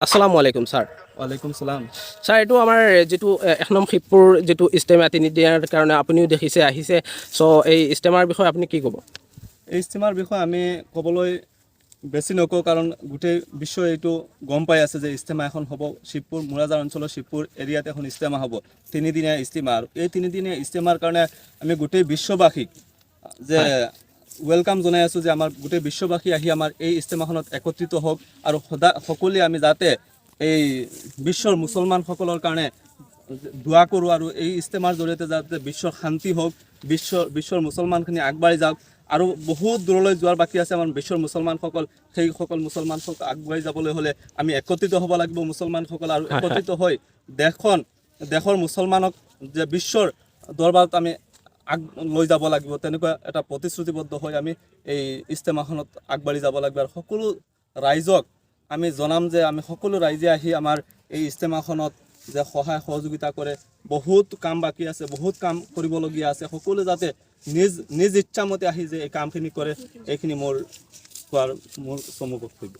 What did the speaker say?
আসসালামু আলাইকুম স্যাৰ। ওয়ালাইকুম সালাম। স্যাৰ এইটো আমাৰ যিটো ১ নং শিৱপুৰ যিটো ইষ্টেমা তিনিদিনীয়াৰ কাৰণে আপুনিও দেখিছে আহিছে, চ' এই ইষ্টেমাৰ বিষয়ে আপুনি কি ক'ব? এই ইষ্টেমাৰ বিষয়ে আমি ক'বলৈ বেছি নকওঁ, কাৰণ গোটেই বিশ্বই এইটো গম পাই আছে যে ইষ্টেমা এখন হ'ব। শিৱপুৰ মুৰাজাৰ অঞ্চলৰ শিৱপুৰ এৰিয়াত এখন ইষ্টেমা হ'ব, তিনিদিনীয়া ইষ্টেমা। আৰু এই তিনিদিনীয়া ইষ্টেমাৰ কাৰণে আমি গোটেই বিশ্ববাসীক যে ৱেলকাম জনাই আছোঁ যে আমাৰ গোটেই বিশ্ববাসী আহি আমাৰ এই ইষ্টেমাখনত একত্ৰিত হওক আৰু সকলোৱে আমি যাতে এই বিশ্বৰ মুছলমানসকলৰ কাৰণে দোৱা কৰোঁ আৰু এই ইষ্টেমাৰ জৰিয়তে যাতে বিশ্বৰ শান্তি হওক, বিশ্বৰ মুছলমানখিনি আগবাঢ়ি যাওক। আৰু বহুত দূৰলৈ যোৱাৰ বাকী আছে আমাৰ বিশ্বৰ মুছলমানসকল, সেইসকল মুছলমানসকল আগবাঢ়ি যাবলৈ হ'লে আমি একত্ৰিত হ'ব লাগিব মুছলমানসকল, আৰু একত্ৰিত হৈ দেশৰ মুছলমানক যে বিশ্বৰ দৰবাৰত আমি লৈ যাব লাগিব, তেনেকুৱা এটা প্ৰতিশ্ৰুতিবদ্ধ হৈ আমি এই ইষ্টেমাখনত আগবাঢ়ি যাব লাগিব। আৰু সকলো ৰাইজক আমি জনাম যে আমি সকলো ৰাইজে আহি আমাৰ এই ইষ্টেমাখনত যে সহায় সহযোগিতা কৰে। বহুত কাম বাকী আছে, বহুত কাম কৰিবলগীয়া আছে, সকলোৱে যাতে নিজ ইচ্ছামতে আহি যে এই কামখিনি কৰে, এইখিনি মোৰ চমু বক্তব্য।